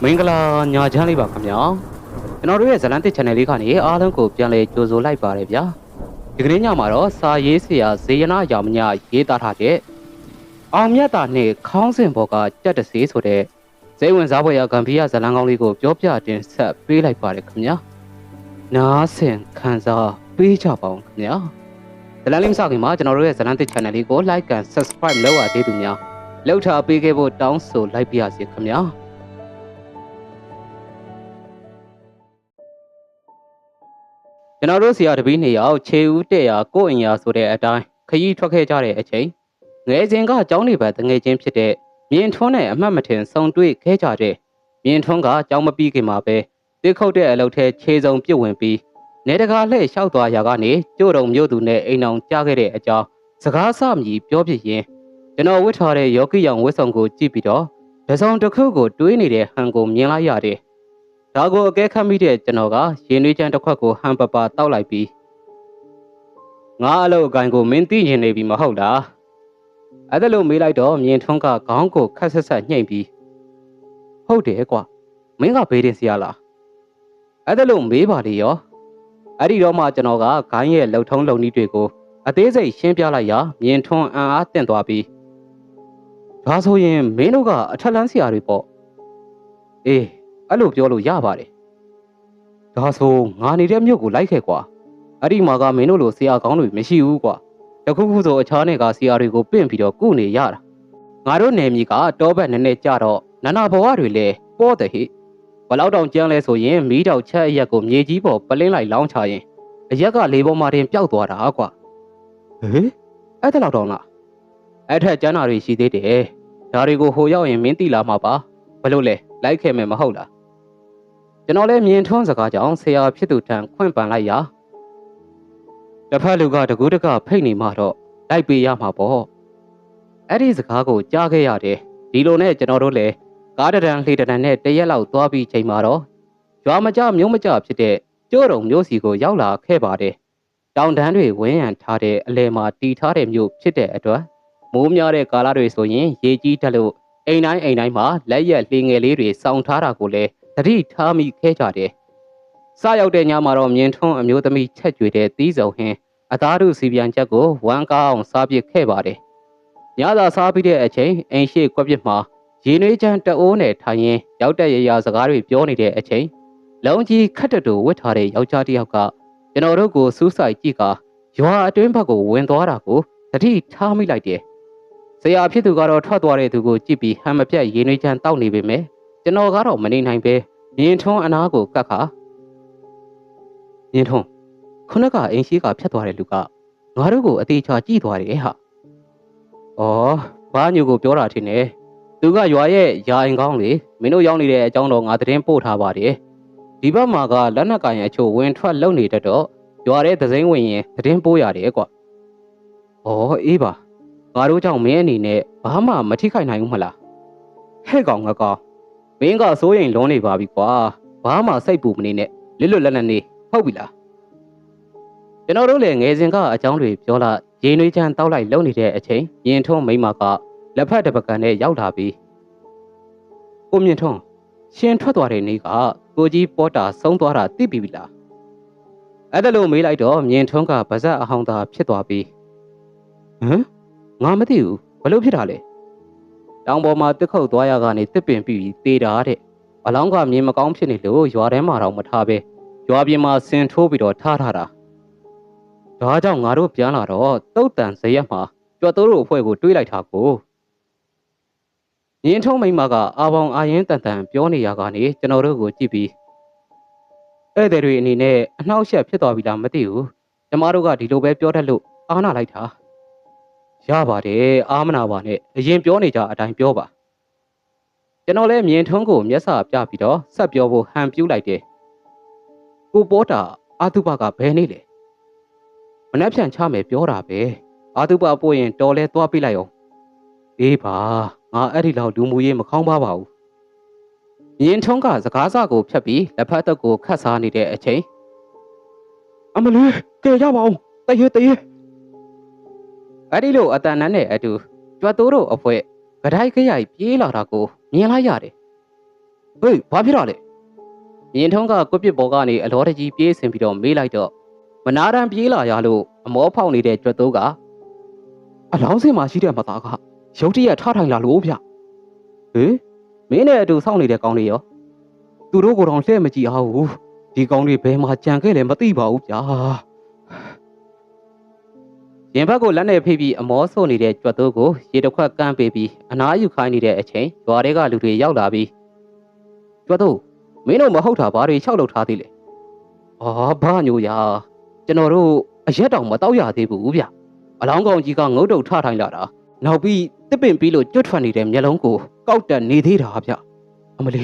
မင်္ဂလာညာချမ်းလေးပါခင်ဗျာကျွန်တော်တို့ရဲ့ဇလန်တစ် channel လေးကနေအားလုံးကိုပြန်လည်ကြိုဆိုလိုက်ပါတယ်ဗျာဒီကနေ့ညမှာတော့စာရေးဆရာဇေယနာရောင်မညရေးသားထားတဲ့အောင်မြတ်တာနဲ့ခေါင်းစဉ်ဘော်ကကြက်တစေးဆိုတဲ့ဇေဝင်စားပွဲရဂမ်ဘီယာဇလန်ကောင်းလေးကိုပြောပြတင်ဆက်ပေးလိုက်ပါတယ်ခင်ဗျာနားဆင်ခံစားပေးကြပါဦးခင်ဗျာဇလန်လေးမစခင်မှာကျွန်တော်တို့ရဲ့ဇလန်တစ် channel လေးကို like and subscribe လုပ်ရသေးသူများလောက်ထားပေးခဲ့ဖို့တောင်းဆိုလိုက်ပါရစေခင်ဗျာကျွန်တော်တို့ဆရာတပည့်2ယောက်ခြေဦးတဲ့ရာကိုအင်ရာဆိုတဲ့အတိုင်းခရီးထွက်ခဲ့ကြတဲ့အချိန်ငယ်စဉ်ကကျောင်းနေပါတငယ်ချင်းဖြစ်တဲ့မြင်ထွန်းနဲ့အမှတ်မထင်ဆုံတွေ့ခဲ့ကြတဲ့မြင်ထွန်းကကျောင်းမပြီးခင်မှာပဲတစ်ခုတ်တဲ့အလုပ်ထဲခြေစုံပြစ်ဝင်ပြီးနေတကာလှည့်လျှောက်သွားရာကနေကျို့တုံမြို့သူနဲ့အိမ်အောင်ကြားခဲ့တဲ့အကြောင်းစကားစမြည်ပြောပြရင်ကျွန်တော်ဝတ်ထားတဲ့ယောဂီရောင်ဝတ်စုံကိုကြည့်ပြီးတော့တစုံတစ်ခုကိုတွေးနေတဲ့ဟန်ကိုမြင်လိုက်ရတယ်ဒါကိုအကဲခတ်မိတဲ့ကျွန်တော်ကရင်နှွေးချမ်းတစ်ခွက်ကိုဟန်ပပတောက်လိုက်ပြီးငါအလုပ်အကိုင်ကိုမင်းသိကျင်နေပြီမဟုတ်လားအဲ့ဒါလို့မေးလိုက်တော့မြင်ထွန်းကခေါင်းကိုခက်ဆက်ဆက်ညှိပြီးဟုတ်တယ်ကွာမင်းကဘေးတင်စီရလားအဲ့ဒါလို့မေးပါလေရောအဲ့ဒီတော့မှကျွန်တော်ကဂိုင်းရဲ့လှုပ်ထုံးလုံနည်းတွေကိုအသေးစိတ်ရှင်းပြလိုက်ရာမြင်ထွန်းအံ့အားတင့်သွားပြီးဒါဆိုရင်မင်းတို့ကအထက်လန်းဆရာတွေပေါ့အေးအဲ့လိုပြောလို့ရပါတယ်ဒါဆိုငါနေတဲ့မြို့ကိုလိုက်ခဲ့ကွာအဲ့ဒီမှာကမင်းတို့လိုဆရာကောင်းတွေမရှိဘူးကွာတခုခုဆိုအခြားနယ်ကဆရာတွေကိုပင့်ပြီးတော့ကုနေရတာငါတို့နယ်မြေကတောဘက်နည်းနည်းကြတော့နာနာဘဝတွေလည်းပေါ်တဲ့ဟိဘလောက်တောင်ကျန်းလဲဆိုရင်မီးတောက်ချက်အရက်ကိုမြေကြီးပေါ်ပလင်းလိုက်လောင်းချရင်အရက်ကလေပေါ်မှာတင်ပျောက်သွားတာကွာဟေးအဲ့ဒါလောက်တောင်လားအဲ့ထက်ကျန်းတာတွေရှိသေးတယ်ဒါတွေကိုဟိုရောက်ရင်မင်းသိလာမှာပါဘလို့လဲလိုက်ခဲ့မယ်မဟုတ်လားကျွန်တော်လည်းမြင်ထွန်းစကားကြောင့်ဆရာဖြစ်သူထံခွင့်ပန်လိုက်ရာတစ်ဖက်လူကတကူးတကဖိတ်နေမှတော့လိုက်ပေးရမှာပေါ့အဲ့ဒီစကားကိုကြားခဲ့ရတယ်ဒီလိုနဲ့ကျွန်တော်တို့လည်းကားတရံလှေတရံနဲ့တရက်လောက်သွားပြီးချိန်မှာတော့ရွာမကြမျိုးမကြဖြစ်တဲ့ကျိုးတုံမျိုးစီကိုရောက်လာခဲ့ပါတယ်တောင်တန်းတွေဝင်းရံထားတဲ့အလဲမှာတီထားတဲ့မြို့ဖြစ်တဲ့အတွက်မိုးများတဲ့ကာလတွေဆိုရင်ရေကြီးတက်လို့အိမ်တိုင်းမှာလက်ရက်လှေငယ်လေးတွေစောင်းထားတာကိုလည်းသတိထားမိခဲ့ကြတယ်။စရောက်တဲ့ညမှာတော့မြင်ထွန်းအမျိုးသမီးချက်ကြွေတဲ့သီးစုံဟင်းအသားတို့စီပြန်ချက်ကိုဝမ်းကားအောင်စားပစ်ခဲ့ပါတယ်။ညသာစားပြီးတဲ့အချိန်အိမ်ရှိကွက်ပစ်မှာရေနွေးချမ်းတအိုးနဲ့ထိုင်ရင်ရောက်တဲ့ရရစကားတွေပြောနေတဲ့အချိန်လုံကြီးခက်တတူဝတ်ထားတဲ့ယောက်ျားတစ်ယောက်ကကျွန်တော်တို့ကိုစူးစိုက်ကြည့်ကရွာအတွင်းဘက်ကိုဝင်သွားတာကိုသတိထားမိလိုက်တယ်။ဆရာဖြစ်သူကတော့ထွက်သွားတဲ့သူကိုကြည့်ပြီးဟန်မပြတ်ရေနွေးချမ်းတောက်နေပေမဲ့ကျွန်တော်ကတော့မနေနိုင်ပဲမြင်ထွန်းအနားကိုကတ်ခါမြင်ထွန်းခုနကအိမ်ရှိကဖြတ်သွားတဲ့လူကငါတို့ကိုအသေးချာကြည့်သွားတယ်ဟာ။အော်ဘာညိုကိုပြောတာထင်တယ်။သူကရွာရဲ့ယာအိမ်ကောင်းလေမင်းတို့ရောက်နေတဲ့အကြောင်းတော့ငါသတင်းပို့ထားပါတယ်။ဒီဘက်မှာကလက်နက်ကင်အချို့ဝင်ထွက်လုံနေတတ်တော့ရွာတဲ့သစိမ်းဝင်ရင်သတင်းပို့ရတယ်ကွ။အော်အေးပါငါတို့ကြောင့်မင်းအနေနဲ့ဘာမှမထိခိုက်နိုင်ဘူးမလား။ဟဲ့ကောင်ငါကောင်မင်းကစိုးရင်လွန်နေပါပြီကွာဘာမှစိတ်ပူမနေနဲ့လွတ်လွတ်လပ်လပ်နေဟုတ်ပြီလားကျွန်တော်တို့လည်းငယ်စဉ်ကအကြောင်းတွေပြောလာရေနွေးချမ်းတောက်လိုက်လုံနေတဲ့အချိန်မြင်ထွန်းမိမကလက်ဖက်တစ်ပကံနဲ့ရောက်လာပြီးကိုမြင်ထွန်းရှင်ထွက်သွားတဲ့နေ့ကကိုကြီးပေါ်တာဆုံးသွားတာသိပြီလားအဲ့ဒါလို့မေးလိုက်တော့မြင်ထွန်းကဗဇက်အဟောင်းသားဖြစ်သွားပြီးဟမ်ငါမသိဘူးဘလို့ဖြစ်တာလဲတောင်ပေါ်မှာတစ်ခုတ်သွားရကနေတစ်ပင်ပြီးတေးတာတဲ့အလောင်းကမြင်မကောင်းဖြစ်နေလို့ရွာထဲမှာတော့မထားပဲရွာပြင်မှာဆင်ထိုးပြီးတော့ထားတာဒါကြောင့်ငါတို့ပြန်လာတော့တုတ်တန်ဇရက်မှာကြော်တိုးတို့အဖွဲ့ကိုတွေးလိုက်တာကိုရင်ထုံးမိမကအာပေါင်အာရင်တန်တန်ပြောနေရကနေကျွန်တော်တို့ကိုကြည့်ပြီးဧည့်သည်တွေအနေနဲ့အနှောက်အယှက်ဖြစ်သွားပြီလားမသိဘူးကျမတို့ကဒီလိုပဲပြောတတ်လို့အားနာလိုက်တာရပါတယ်အားမနာပါနဲ့အရင်ပြောနေကြအတိုင်းပြောပါကျွန်တော်လည်းမြင်ထွန်းကိုမျက်စာပြပြီးတော့ဆက်ပြောဖို့ဟန်ပြူးလိုက်တယ်ကိုပေါ်တာအာတုပကဘယ်နေလဲမနှက်ဖြန်ချမယ်ပြောတာပဲအာတုပပို့ရင်တော်လဲသွားပြလိုက်အောင်အေးပါငါအဲ့ဒီလောက်လူမှုရေးမခေါင်းပါဘူးမြင်ထွန်းကစကားစကိုဖြတ်ပြီးလက်ဖက်သက်ကိုခတ်စားနေတဲ့အချိန်အမလေးကဲရပါအောင်တရေအဲ့ဒီလိုအတန်နန်းနဲ့အတူကြွတိုးတို့အဖွဲ့ကဒိုက်ခရိုက်ပြေးလာတာကိုမြင်လိုက်ရတယ် ဟေးဘာဖြစ်တာလဲမြင်ထုံးကကွပြစ်ဘောကနေအလောတကြီးပြေးဆင်ပြီးတော့မေးလိုက်တော့မနာတမ်းပြေးလာရလို့အမောဖောက်နေတဲ့ကြွက်တိုးကအလောင်းစင်မှာရှိတဲ့မသားကရုတ်တရက်ထထိုင်လာလို့ဗျဟေးမင်းနဲ့အတူစောင့်နေတဲ့ကောင်းလေးရောသူတို့ကိုယ်တော်လှည့်မကြည့်အောင်ဒီကောင်းလေးဘယ်မှာကြံခဲ့လဲမသိပါဘူးဗျာရင်ဘက်ကိုလက်နဲ့ဖိပြီးအမောဆို့နေတဲ့ကြွက်တိုးကိုရေတစ်ခွက်ကမ်းပေးပြီးအနားယူခိုင်းနေတဲ့အချိန်ရွာတွေကလူတွေရောက်လာပြီးကြွက်တိုးမင်းတို့မဟုတ်တာဘာတွေလျှောက်လုပ်ထားသေးလဲအော်ဘာညိုရာကျွန်တော်တို့အရက်တောင်မတော့ရသေးဘူးဗျအလောင်းကောင်ကြီးကငုတ်တုတ်ထထိုင်လာတာနောက်ပြီးတစ်ပင်ပြီးလို့ကျွတ်ထွက်နေတဲ့မျက်လုံးကိုကောက်တက်နေသေးတာဗျအမလီ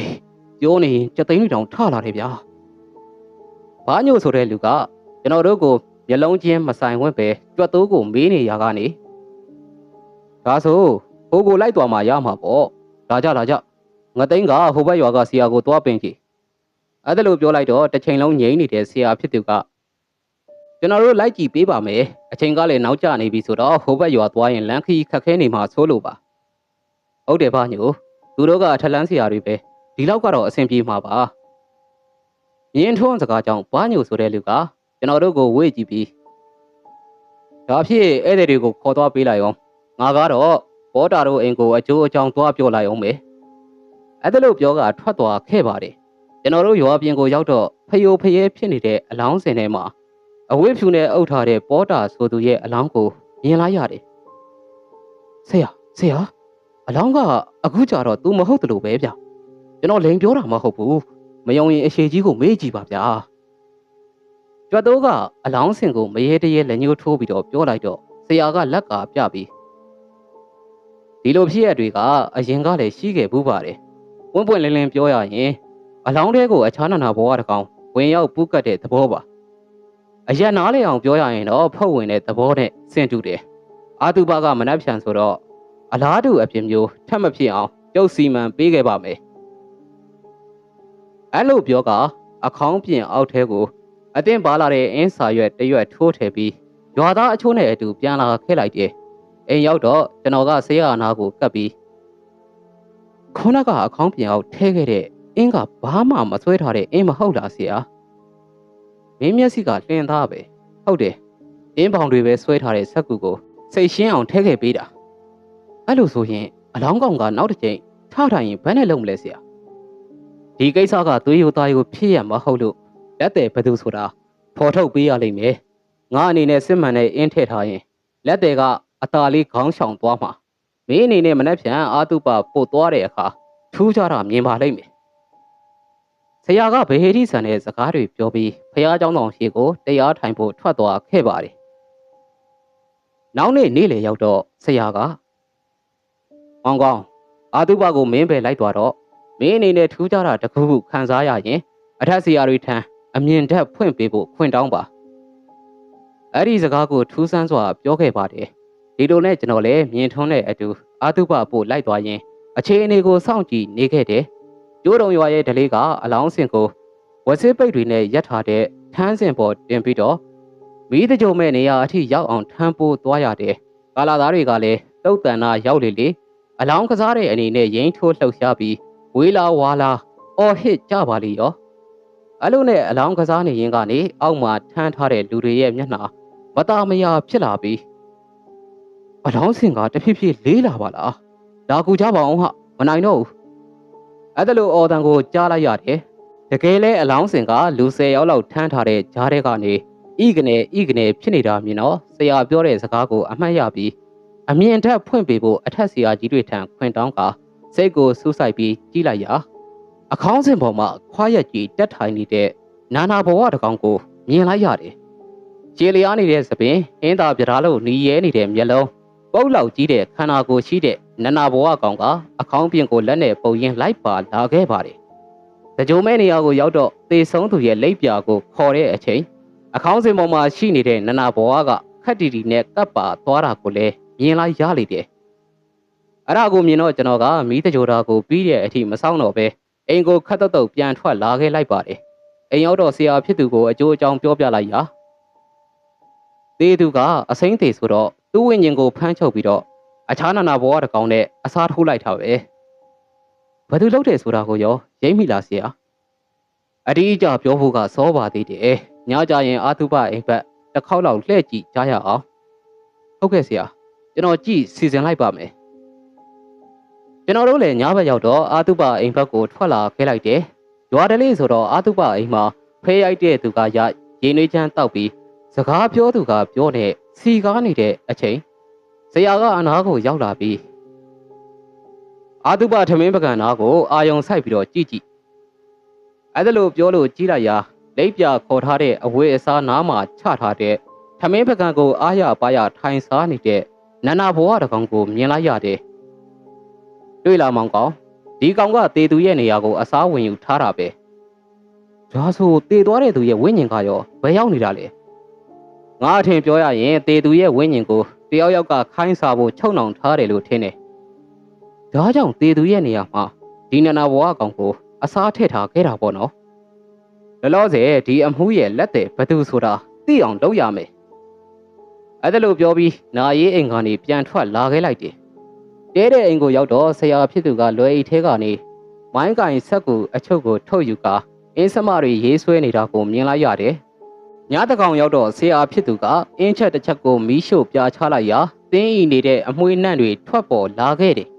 ပြောနေရင်ကြက်သိန်းတွေတောင်ထလာတယ်ဗျဘာညိုဆိုတဲ့လူကကျွန်တော်တို့ကိုမျက်လုံးချင်းမဆိုင်ဝင့်ပဲကြွက်တိုးကိုမေးနေရကနေဒါဆိုဟိုကိုလိုက်သွားမှရမှာပေါ့လာကြငသိန်းကဟိုဘက်ရွာကဆရာကိုသွားပင်ကြည့်အဲ့ဒါလို့ပြောလိုက်တော့တစ်ချိန်လုံးငြိမ်နေတဲ့ဆရာဖြစ်သူကကျွန်တော်တို့လိုက်ကြည့်ပေးပါမယ်အချိန်ကလည်းနောက်ကျနေပြီဆိုတော့ဟိုဘက်ရွာသွားရင်လမ်းခရီးခက်ခဲနေမှာဆိုလို့ပါဟုတ်တယ်ဗျညိုသူတို့ကထလန်းဆရာတွေပဲဒီလောက်ကတော့အဆင်ပြေမှာပါမြင်းထွန်းစကားကြောင့်ဘာညိုဆိုတဲ့လူကကျွန်တော်တို့ကိုဝေ့ကြည့်ပြီးဒါဖြစ်ဧည့်သည်တွေကိုခေါ်သွားပေးလိုက်အောင်ငါကတော့ဘောတာတို့အိမ်ကိုအကျိုးအကြောင်းသွားပြောလိုက်အောင်မယ်အဲ့ဒါလို့ပြောကထွက်သွားခဲ့ပါတယ်ကျွန်တော်တို့ရွာပြင်ကိုရောက်တော့ဖယိုဖယဲဖြစ်နေတဲ့အလောင်းစင်ထဲမှာအဝိဖြူနဲ့အုပ်ထားတဲ့ဘောတာဆိုသူရဲ့အလောင်းကိုမြင်လိုက်ရတယ်ဆရာအလောင်းကအခုကြတော့ तू မဟုတ်တယ်လို့ပဲဗျကျွန်တော်လိန်ပြောတာမဟုတ်ဘူးမယုံရင်အရှိကြီးကိုမေးကြည့်ပါဗျာကြွတ်တိုးကအလောင်းစင်ကိုမရေတရေလက်ညှိုးထိုးပြီးတော့ပြောလိုက်တော့ဆရာကလက်ကပြပြီးဒီလိုဖြစ်ရတွေကအရင်ကလည်းရှိခဲ့ဘူးပါတယ်ပွင့်ပွင့်လင်းလင်းပြောရရင်အလောင်းတွေကိုအခြားနာနာဘဝတစ်ကောင်ဝင်ရောက်ပူးကတ်တဲ့သဘောပါအရက်နားလေအောင်ပြောရရင်တော့ဖုတ်ဝင်တဲ့သဘောနဲ့ဆင်တူတယ်အာတုဘကမနှက်ဖြန်ဆိုတော့အလားတူအပြင်မျိုးထပ်မဖြစ်အောင်ကျုပ်စီမံပေးခဲ့ပါမယ်အဲ့လိုပြောကအခေါင်းပြင်အောက်ထဲကိုအတင်းပါလာတဲ့အင်းစာရွက်တရွက်ထိုးထည့်ပြီးရွာသားအချိုးနဲ့အတူပြန်လာခဲ့လိုက်တယ်အိမ်ရောက်တော့ကျွန်တော်ကဆေးရနာကိုကပ်ပြီးခုနကအခေါင်းပြင်အောက်ထဲခဲ့တဲ့အင်းကဘာမှမဆွဲထားတဲ့အင်းမဟုတ်လားဆရာမင်းမျက်စိကလှင်သားပဲဟုတ်တယ်အင်းပေါင်တွေပဲဆွဲထားတဲ့ဆက်ကူကိုစိတ်ရှင်းအောင်ထဲခဲ့ပေးတာအဲ့လိုဆိုရင်အလောင်းကောင်ကနောက်တစ်ချိန်ထထိုင်ရင်ဘယ်နဲ့လုံးမလဲဆရာဒီကိစ္စကသွေးရိုးသားရိုးဖြစ်ရမဟုတ်လို့လက်တယ်ဘယ်သူဆိုတာဖော်ထုတ်ပေးရလိမ့်မယ်ငါအနေနဲ့စစ်မှန်နဲ့အင်းထည့်ထားရင်လက်တယ်ကအตาလေးခေါင်းဆောင်သွားမှာမင်းအနေနဲ့မနှက်ဖြန်အာတုပပို့သွားတဲ့အခါထူးခြားတာမြင်ပါလိမ့်မယ်ဆရာကဗဟေတိဆန်တဲ့စကားတွေပြောပြီးဖះเจ้าတော်ရှိကိုတရားထိုင်ဖို့ထွက်သွားခဲ့ပါတယ်နောက်နေ့နေ့လေရောက်တော့ဆရာကမောင်ကောင်းအာတုပကိုမင်းပဲလိုက်သွားတော့မင်းအနေနဲ့ထူးခြားတာတခုခုခံစားရရင်အထက်ဆရာတွေထံအမြင်ဓာတ်ဖွင့်ပေးဖို့ခွင့်တောင်းပါအဲ့ဒီစကားကိုထူးဆန်းစွာပြောခဲ့ပါတယ်ဒီလိုနဲ့ကျွန်တော်လည်းမြင်ထွန်းတဲ့အတူအာတုပပို့လိုက်သွားရင်အခြေအနေကိုစောင့်ကြည့်နေခဲ့တယ်ကျိုးတုံရွာရဲ့ဒလေးကအလောင်းစင်ကိုဝက်စစ်ပိတ်တွေနဲ့ရက်ထားတဲ့ထန်းစင်ပေါ်တင်ပြီးတော့မီးတကြုံမဲ့နေရာအထိရောက်အောင်ထမ်းပိုးသွားရတယ်ကာလာသားတွေကလည်းတုတ်တန်နာရောက်လေအလောင်းကစားတဲ့အနေနဲ့ရင်ထိုးလှုပ်ရှားပြီးဝေးလာဝါလာအော်ဟစ်ကြပါလိရောအဲ့လိုနဲ့အလောင်းကစားနေရင်ကနေအောက်မှာထမ်းထားတဲ့လူတွေရဲ့မျက်နှာမตาမယာဖြစ်လာပြီးအလောင်းစင်ကတဖြည်းဖြည်းလေးလာပါလားဒါကူကြပါအောင်ဟာမနိုင်တော့ဘူးအဲ့ဒါလိုအော်တန်ကိုကြားလိုက်ရတယ်တကယ်လဲအလောင်းစင်ကလူ10ယောက်လောက်ထမ်းထားတဲ့ကြားထဲကနေဤကနေဖြစ်နေတာမြင်တော့ဆရာပြောတဲ့စကားကိုအမှတ်ရပြီးအမြင်ထက်ဖွင့်ပေးဖို့အထက်ဆရာကြီးတွေထံခွင့်တောင်းကစိတ်ကိုစူးစိုက်ပြီးကြည့်လိုက်ရာအခေါင်းစင်ပေါ်မှာခွားရက်ကြီးတက်ထိုင်နေတဲ့နာနာဘဝတကောင်ကိုမြင်လိုက်ရတယ်ခြေလျားနေတဲ့သပင်အင်းသာပြထားလို့နီးရဲနေတဲ့မျက်လုံးပုတ်လောက်ကြီးတဲ့ခန္ဓာကိုယ်ရှိတဲ့နာနာဘဝကောင်ကအခေါင်းပြင်ကိုလက်နဲ့ပုတ်ရင်းလိုက်ပါလာခဲ့ပါတယ်တကြိုမဲနေရာကိုရောက်တော့သေဆုံးသူရဲ့လက်ပြာကိုခေါ်တဲ့အချိန်အခေါင်းစင်ပေါ်မှာရှိနေတဲ့နနာဘဝကခက်တီတီနဲ့ကပ်ပါသွားတာကိုလည်းမြင်လိုက်ရလေတယ်အဲ့ဒါကိုမြင်တော့ကျွန်တော်ကမီးတကြိုတာကိုပြီးတဲ့အထိမဆောင်တော့ပဲအိမ်ကိုခတ်တုတ်ပြန်ထွက်လာခဲ့လိုက်ပါတယ်အိမ်ရောက်တော့ဆရာဖြစ်သူကိုအကျိုးအကြောင်းပြောပြလိုက်ရာတေးသူကအစိမ့်သေးဆိုတော့သူ့ဝိညာဉ်ကိုဖမ်းချုပ်ပြီးတော့အခြားနာနာဘဝတကောင်နဲ့အစားထိုးလိုက်တာပဲဘ ဘသူလုပ်တယ်ဆိုတာကိုရောရိပ်မိလားဆရာအဒီအကြပြောဖို့ကစောပါသေးတယ်ညကြရင်အာသုဘအိမ်ဘက်တစ်ခေါက်လောက်လှည့်ကြည့်ကြရအောင်ဟုတ်ကဲ့ဆရာကျွန်တော်ကြည့်စီစဉ်လိုက်ပါမယ်ကျွန်တော်တို့လည်းညဘက်ရောက်တော့အာသုဘအိမ်ဘက်ကိုထွက်လာခဲ့လိုက်တယ်ရွာတလေးဆိုတော့အာသုဘအိမ်မှာဖေးရိုက်တဲ့သူကရရေနွေးချမ်းတောက်ပြီးစကားပြောသူကပြောနေစီကားနေတဲ့အချိန်ဆရာကအနားကိုရောက်လာပြီးအာသုဘထမင်းပကံနာကိုအာယုံဆိုင်ပြီးတော့ကြည့်အဲ့ဒါလို့ပြောလို့ကြည့်လိုက်ရာလိပ်ပြခေါ်ထားတဲ့အဝေးအစားနားမှာချထားတဲ့ထမင်းပကံကိုအားရပါရထိုင်စားနေတဲ့နန္နာဘဝတကောင်ကိုမြင်လိုက်ရတယ်တွေ့လာမောင်ကောင်ဒီကောင်ကတေသူရဲ့နေရာကိုအစားဝင်ယူထားတာပဲဒါဆိုတေသွားတဲ့သူရဲ့ဝိညာဉ်ကရောဘယ်ရောက်နေတာလဲငါအထင်ပြောရရင်တေသူရဲ့ဝိညာဉ်ကိုတယောက်ယောက်ကခိုင်းစားဖို့ချုပ်နှောင်ထားတယ်လို့ထင်တယ်ဒါကြောင့်တေသူရဲ့နေရာမှာဒီနန္နာဘဝကောင်ကိုအစားထည့်ထားခဲ့တာပေါ့နော်လောလောဆယ်ဒီအမှုရဲ့လက်တဲ့ဘသူဆိုတာသိအောင်လုပ်ရမယ်အဲ့ဒါလို့ပြောပြီးနာရေးအိမ်ကနေပြန်ထွက်လာခဲ့လိုက်တယ်တဲတဲ့အိမ်ကိုရောက်တော့ဆရာဖြစ်သူကလွယ်အိတ်ထဲကနေမိုင်းကင်ဆက်ကူအချုပ်ကိုထုတ်ယူကာအင်းစမတွေရေးဆွဲနေတာကိုမြင်လိုက်ရတယ်ညတကောင်ရောက်တော့ဆရာဖြစ်သူကအင်းချက်တစ်ချက်ကိုမီးရှို့ပြာချလိုက်ရာတင်းဤနေတဲ့အမွှေးနှံ့တွေထွက်ပေါ်လာခဲ့တယ်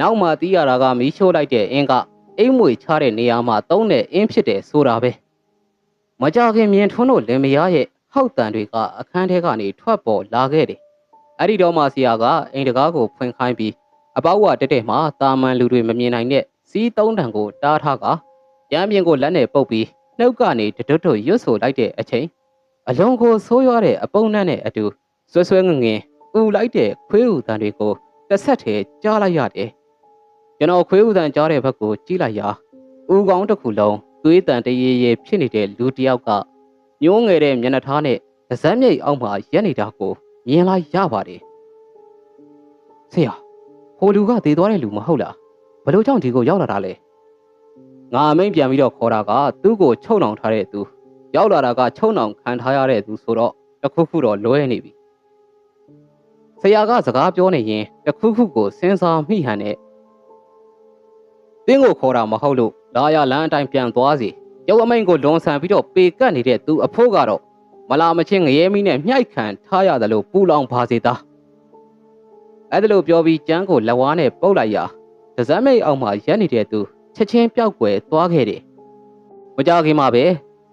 နောက်မှသိရတာကမီးရှို့လိုက်တဲ့အင်းကအိမ်မွေချတဲ့နေရာမှာသုံးတဲ့အင်းဖြစ်တယ်ဆိုတာပဲမကြခင်မြင်ထွန်းတို့လင်မယားရဲ့ဟောက်တန်တွေကအခန်းထဲကနေထွက်ပေါ်လာခဲ့တယ်အဲ့ဒီတော့မှဆရာကအိမ်တကားကိုဖွင့်ခိုင်းပြီးအပေါက်ဝတက်တဲ့မှာတာမန်လူတွေမမြင်နိုင်တဲ့စီးသုံးတန်ကိုတားထားကရမ်းပြင်ကိုလက်နဲ့ပုတ်ပြီးနှုတ်ကနေတတွတ်တွတ်ရွတ်ဆိုလိုက်တဲ့အချိန်အလုံးကိုဆိုးရွားတဲ့အပုံနှံ့နဲ့အတူဆွဲဆွဲငငင်ဥလိုက်တဲ့ခွေးဥတန်တွေကိုတစ်ဆက်တည်းကြားလိုက်ရတယ်ကျွန်တော်ခွေးဥတန်ကြားတဲ့ဘက်ကိုကြည့်လိုက်ရာဥကောင်းတစ်ခုလုံးသွေးတန်တရေရေဖြစ်နေတဲ့လူတစ်ယောက်ကညိုးငယ်တဲ့မျက်နှာထားနဲ့ပါးစပ်မြိတ်အောက်မှာရက်နေတာကိုမြင်လိုက်ရပါတယ်ဆရာဟိုလူကသေသွားတဲ့လူမဟုတ်လားဘလို့ကြောင့်ဒီကိုရောက်လာတာလဲငါအမိန်ပြန်ပြီးတော့ခေါ်တာကသူ့ကိုချုံနှောင်ထားတဲ့သူရောက်လာတာကချုံနှောင်ခံထားရတဲ့သူဆိုတော့တခုခုတော့လွဲနေပြီဆရာကစကားပြောနေရင်တခုခုကိုစဉ်းစားမိဟန်နဲ့တင်းကိုခေါ်တာမဟုတ်လို့လာရလမ်းအတိုင်းပြန်သွားစီရုပ်အမိန်ကိုလွန်ဆန်ပြီးတော့ပေကတ်နေတဲ့သူအဖိုးကတော့မလာမချင်းငရဲမီးနဲ့မြိုက်ခံထားရတယ်လို့ပူလောင်ပါစေသားအဲ့ဒါလို့ပြောပြီးကျန်းကိုလက်ဝါးနဲ့ပုတ်လိုက်ရာဒဇမ်းမိတ်အောက်မှာရက်နေတဲ့သူချက်ချင်းပျောက်ကွယ်သွားခဲ့တယ်မကြခင်မှာပဲ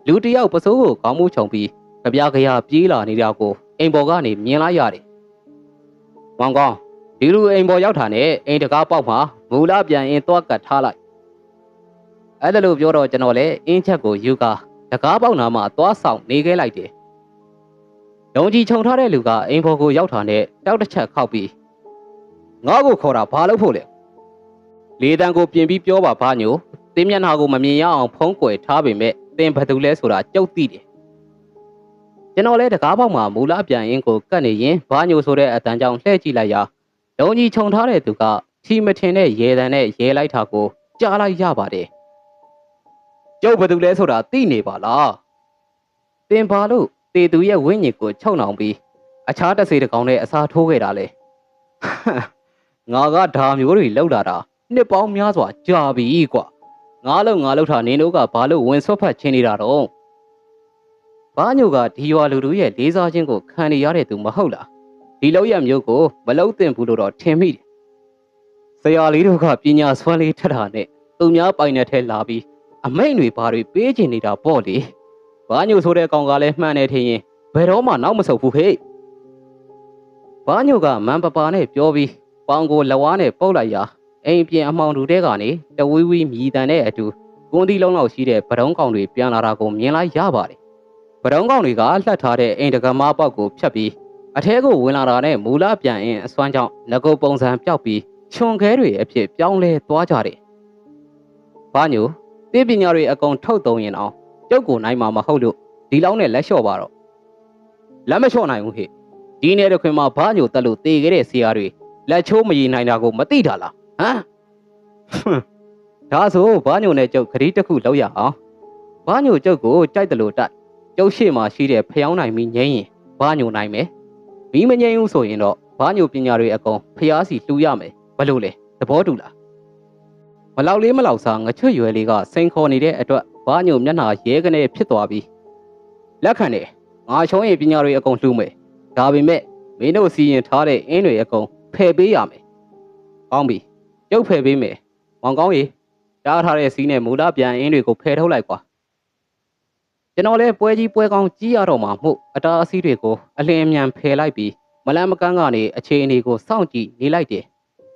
လူတယောက်ပစိုးကိုခေါင်းမူးချုံပြီးကြပြကြရပြေးလာနေတာကိုအိမ်ပေါ်ကနေမြင်လိုက်ရတယ်မောင်ကောင်းဒီလူအိမ်ပေါ်ရောက်တာနဲ့အိမ်တကားပေါက်မှာမူလပြန်ရင်သွားကတ်ထားလိုက်အဲ့ဒါလို့ပြောတော့ကျွန်တော်လည်းအင်းချက်ကိုယူကာတကားပေါက်နာမှာသွားဆောင်နေခဲ့လိုက်တယ်။လုံကြီးခြုံထားတဲ့လူကအိမ်ပေါ်ကိုရောက်တာနဲ့တောက်တစ်ချက်ခောက်ပြီးငါ့ကိုခေါ်တာဘာလို့ဖို့လဲ။လေတံကိုပြင်ပြီးပြောပါဘာညိုတင်းမျက်နှာကိုမမြင်ရအောင်ဖုံးကွယ်ထားပေမဲ့တင်းဘသူလဲဆိုတာကြုတ်သိတယ်။ကျွန်တော်လည်းတကားပေါက်မှာမူလပြန်ရင်ကိုကတ်နေရင်ဘာညိုဆိုတဲ့အတန်းကြောင့်လှည့်ကြည့်လိုက်ရာလုံကြီးခြုံထားတဲ့သူကထီမထင်တဲ့ရေတံနဲ့ရဲလိုက်တာကိုကြားလိုက်ရပါတယ်။ကျုပ်ဘသူလဲဆိုတာသိနေပါလား။တင်ပါလို့တေသူရဲ့ဝိညာဉ်ကိုချုပ်နှောင်ပြီးအခြားတစ်စေတကောင်နဲ့အစားထိုးခဲ့တာလေ။ငါကဓာမျိုးတွေလောက်လာတာနှစ်ပေါင်းများစွာကြာပြီကွာ။ငါလောက်ထားနင်တို့ကဘာလို့ဝင်ဆွတ်ဖတ်ချင်းနေတာတော့။ဘာညိုကဒီရွာလူတို့ရဲ့လေးစားခြင်းကိုခံနေရတဲ့သူမဟုတ်လား။ဒီလောက်ရမျိုးကိုမလုံးသင့်ဘူးလို့တော့ထင်မိတယ်။ဆရာလေးတို့ကပညာစွမ်းလေးထက်တာနဲ့သူများပိုင်တဲ့ထဲလာပြီးအမိန်တွေဘာတွေပေးချင်နေတာပေါ့လေဘာညိုဆိုတဲ့ကောင်ကလည်းမှန်တယ်ထင်ရင်ဘယ်တော့မှနောက်မဆုတ်ဘူးဟဲ့ဘာညိုကမန်ပပါနဲ့ပြောပြီးပေါင်ကိုလက်ဝါးနဲ့ပုတ်လိုက်ရာအိမ်ပြင်အမှောင်တူတဲ့ကနေတဝီးဝီးမြည်တန်တဲ့အတူကွန်းသီးလုံးလောက်ရှိတဲ့ပတုံးကောင်တွေပြန်လာတာကိုမြင်လိုက်ရပါတယ်ပတုံးကောင်တွေကလှက်ထားတဲ့အိမ်တကမားပေါက်ကိုဖြတ်ပြီးအထဲကိုဝင်လာတာနဲ့မူလပြန်ရင်အစွမ်းကြောင့်ငကုတ်ပုံစံပြောက်ပြီးခြုံခဲတွေအဖြစ်ပြောင်းလဲသွားကြတယ်ဘာညိုသိပညာတွေအကုန်ထုတ်သုံးရင်အောင်ကျုပ်ကိုနိုင်မှာမဟုတ်လို့ဒီလောက်နဲ့လက်လျှော့ပါတော့လက်မလျှော့နိုင်ဘူးဟဲ့ဒီနေ့တခွင်မှာဘာညိုတက်လို့တေခဲ့တဲ့ဆရာတွေလက်ချိုးမရည်နိုင်တာကိုမသိတာလားဟမ်ဒါဆိုဘာညိုနဲ့ကျုပ်ခရီးတစ်ခုလောက်ရအောင်ဘာညိုကျုပ်ကိုကြိုက်တယ်လို့တိုက်ကျုပ်ရှိမှရှိတဲ့ဖျောင်းနိုင်ပြီးငိမ့်ရင်ဘာညိုနိုင်မယ်မီးမငိမ့်ဘူးဆိုရင်တော့ဘာညိုပညာတွေအကုန်ဖျားစီလှူရမယ်ဘလို့လဲသဘောတူလား မလောက်လေးမလောက်စားငချွတ်ရွယ်လေးကစိန်ခေါ်နေတဲ့အတွက်ဘာညိုမျက်နှာရဲကနေဖြစ်သွားပြီးလက်ခံတယ်ငါချုံးရင်ပညာတွေအကုန်လှူမယ်ဒါပေမဲ့မင်းတို့စီရင်ထားတဲ့အင်းတွေအကုန်ဖယ်ပေးရမယ်ကောင်းပြီကျုပ်ဖယ်ပေးမယ်မောင်ကောင်းကြီးတားထားတဲ့စီးနဲ့မူလပြန်အင်းတွေကိုဖယ်ထုတ်လိုက်ကွာကျွန်တော်လည်းပွဲကြီးပွဲကောင်းကြီးရတော့မှာမို့အတားအဆီးတွေကိုအလင်းအမြန်ဖယ်လိုက်ပြီးမလန်းမကန်းကနေအခြေအနေကိုစောင့်ကြည့်နေလိုက်တယ်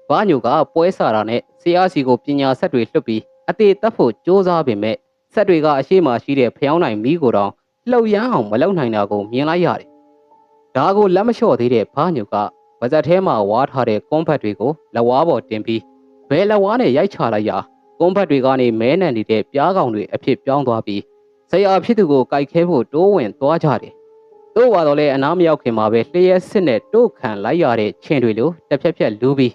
ဘာညိုကပွဲစားတာနဲ့ဆရာစီကိုပညာဆက်တွေလွှတ်ပြီးအသေးတက်ဖို့စ조사ပေမဲ့ဆက်တွေကအရှိမရှိတဲ့ဖျောင်းနိုင်မီးကိုတောင်လှုပ်ရမ်းအောင်မလုပ်နိုင်တာကိုမြင်လိုက်ရတယ်။ဒါကိုလက်မလျှော့သေးတဲ့ဘာညိုကဗဇက်ထဲမှာဝါထားတဲ့ကွန်ဖက်တွေကိုလက်ဝါးပေါ်တင်ပြီးဘယ်လက်ဝါးနဲ့ရိုက်ချလိုက်ရာကွန်ဖက်တွေကနေမဲနံနေတဲ့ပြားကောင်တွေအဖြစ်ပြောင်းသွားပြီးဆရာဖြစ်သူကိုကြိုက်ခဲဖို့တိုးဝင်သွားကြတယ်။သို့ပါတော့လေအနားမရောက်ခင်မှာပဲလျှက်စစ်နဲ့တို့ခံလိုက်ရတဲ့ချင်းတွေလိုတစ်ဖြက်ဖြက်လူပြီး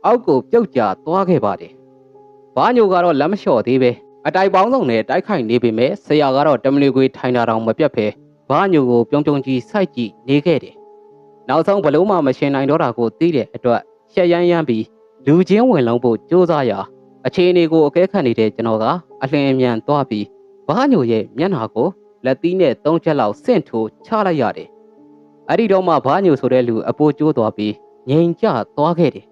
အောက်ကိုပြုတ်ကျသွားခဲ့ပါတယ်။ဘာညိုကတော့လက်မလျှော့သေးပဲအတိုက်ပေါင်းဆောင်နဲ့တိုက်ခိုက်နေပေမဲ့ဆရာကတော့တမလီခွေထိုင်တာတောင်မပြတ်ပဲဘာညိုကိုပြုံးပြုံးကြီးစိုက်ကြည့်နေခဲ့တယ်။နောက်ဆုံးဘလုံးမှမရှင်နိုင်တော့တာကိုသိတဲ့အတွက်ရှက်ရမ်းရမ်းပြီးလူချင်းဝင်လုံးဖို့ကြိုးစားရာအခြေအနေကိုအကဲခတ်နေတဲ့ကျွန်တော်ကအလင်းအမြန်သွားပြီးဘာညိုရဲ့မျက်နှာကိုလက်သီးနဲ့၃ချက်လောက်ဆင့်ထိုးချလိုက်ရတယ်။အဲ့ဒီတော့မှဘာညိုဆိုတဲ့လူအပိုးကျိုးသွားပြီးငြိမ်ကျသွားခဲ့တယ်။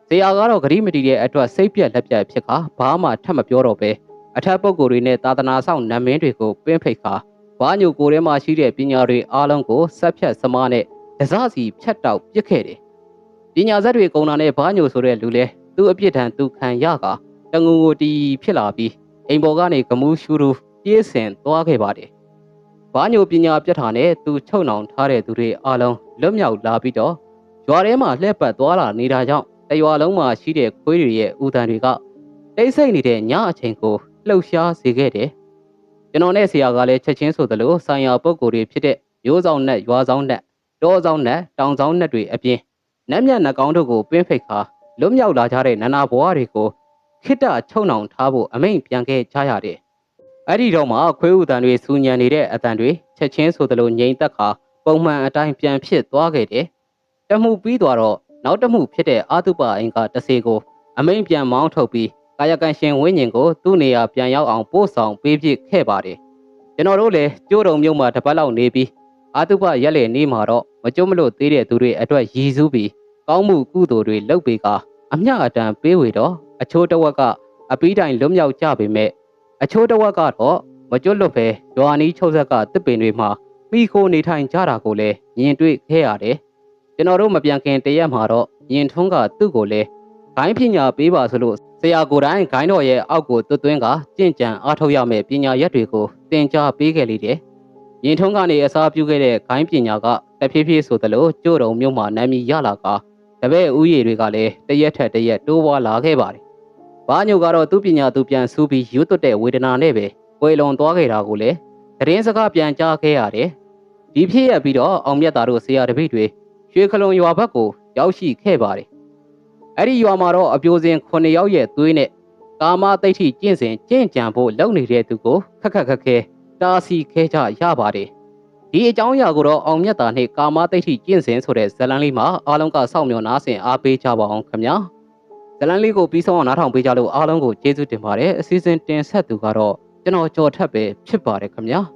ဆရာကတော့ဂရိမတီတဲ့အတွက်စိတ်ပြက်လက်ပြက်ဖြစ်ခါဘာမှထပ်မပြောတော့ပဲအထက်ပုဂ္ဂိုလ်တွေနဲ့သာသနာဆောင်နတ်မင်းတွေကိုပင်းဖိတ်ခါဘာညိုကိုယ်ထဲမှာရှိတဲ့ပညာတွေအားလုံးကိုဆက်ဖြတ်စမားနဲ့တစားစီဖြတ်တောက်ပစ်ခဲ့တယ်။ပညာဇက်တွေကုန်တာနဲ့ဘာညိုဆိုတဲ့လူလဲသူ့အပြစ်ဒဏ်သူခံရကတငုံကိုတီဖြစ်လာပြီးအိမ်ပေါ်ကနေဂမူးရှူရူပြေးဆင်သွားခဲ့ပါတယ်။ဘာညိုပညာပြတ်တာနဲ့သူချုပ်နှောင်ထားတဲ့သူတွေအားလုံးလွတ်မြောက်လာပြီးတော့ရွာထဲမှာလှည့်ပတ်သွားလာနေတာကြောင့်တရွာလုံးမှာရှိတဲ့ခွေးတွေရဲ့ဦးတန်တွေကတိတ်ဆိတ်နေတဲ့ညအချိန်ကိုလှုပ်ရှားစေခဲ့တယ်။ကျွန်တော်နဲ့ဆရာကလည်းချက်ချင်းဆိုသလိုဆိုင်ရာပုဂ္ဂိုလ်တွေဖြစ်တဲ့မျိုးဆောင်နဲ့ရွာဆောင်နဲ့တောဆောင်နဲ့တောင်ဆောင်နဲ့တွေအပြင်နတ်မြတ်နှကောင်းတို့ကိုပင်းဖိတ်ခါလွတ်မြောက်လာကြတဲ့နန္နာဘွားတွေကိုခိတ္တချုပ်နှောင်ထားဖို့အမိန့်ပြန်ခဲ့ကြရတယ်။အဲ့ဒီတော့မှခွေးဦးတန်တွေစူညံနေတဲ့အတန်တွေချက်ချင်းဆိုသလိုငြိမ်သက်ခါပုံမှန်အတိုင်းပြန်ဖြစ်သွားခဲ့တယ်။တမှုပြီးသွားတော့နောက်တမှုဖြစ်တဲ့အာတုပအင်္ဂါတစေကိုအမိန့်ပြန်မောင်းထုတ်ပြီးကာယကံရှင်ဝိညာဉ်ကိုသူ့နေရာပြန်ရောက်အောင်ပို့ဆောင်ပေးဖြစ်ခဲ့ပါတယ်။ကျွန်တော်တို့လည်းကျိုးတုံမြို့မှာတစ်ပတ်လောက်နေပြီးအာတုပရက်လေနေမှာတော့မကြုံမလို့သေးတဲ့သူတွေအတွက်ရည်စူးပြီးကောင်းမှုကုသိုလ်တွေလုပ်ပေးကအမျှအတန်ပေးဝေတော့အချိုးတစ်ဝက်ကအပီးတိုင်လွတ်မြောက်ကြပေမဲ့အချိုးတစ်ဝက်ကတော့မကျွတ်လွတ်ပဲရွာနီးချုပ်ဆက်ကတစ်ပင်တွေမှာမိခိုးနေထိုင်ကြတာကိုလည်းမြင်တွေ့ခဲ့ရတယ်။ကျွန်တော်တို့မပြန်ခင်တရက်မှာတော့ရင်ထွန်းကသူ့ကိုလည်းဂိုင်းပညာပေးပါဆိုလို့ဆရာကိုယ်တိုင်ဂိုင်းတော်ရဲ့အောက်ကိုသွတ်သွင်းကကြင့်ကြံအားထုတ်ရမယ့်ပညာရက်တွေကိုသင်ကြားပေးခဲ့လေတယ်။ရင်ထွန်းကနေအစားပြုခဲ့တဲ့ဂိုင်းပညာကတဖြည်းဖြည်းဆိုသလိုကျို့တုံမြို့မှာနာမည်ရလာကတပည့်ဦးရည်တွေကလည်းတရက်ထက်တရက်တိုးပွားလာခဲ့ပါတယ်။ဘာညိုကတော့သူ့ပညာသူပြန်ဆူးပြီးယူသွတ်တဲ့ဝေဒနာနဲ့ပဲကွယ်လွန်သွားခဲ့တာကိုလည်းသတင်းစကားပြန်ကြားခဲ့ရတယ်။ဒီဖြစ်ရပြီးတော့အောင်မြတ်သားတို့ဆရာတပည့်တွေရွှေခလုံရွာဘက်ကိုရောက်ရှိခဲ့ပါတယ်။အဲ့ဒီရွာမှာတော့အပြိုစင်9ယောက်ရဲ့သွေးနဲ့ကာမသိဋ္ဌိကျင့်စဉ်ကျင့်ကြံဖို့လုပ်နေတဲ့သူကိုခက်ခက်ခဲတားဆီးခဲကြရပါတယ်။ဒီအကြောင်းအရာကိုတော့အောင်မြတ်သားနဲ့ကာမသိဋ္ဌိကျင့်စဉ်ဆိုတဲ့ဇာတ်လမ်းလေးမှာအားလုံးကစောင့်မျှော်နားဆင်အားပေးကြပါအောင်ခင်ဗျာ။ဇာတ်လမ်းလေးကိုပြီးဆုံးအောင်နားထောင်ပေးကြလို့အားလုံးကိုကျေးဇူးတင်ပါတယ်။အစီအစဉ်တင်ဆက်သူကတော့ကျွန်တော်ကျော်ထက်ပဲဖြစ်ပါတယ်ခင်ဗျာ။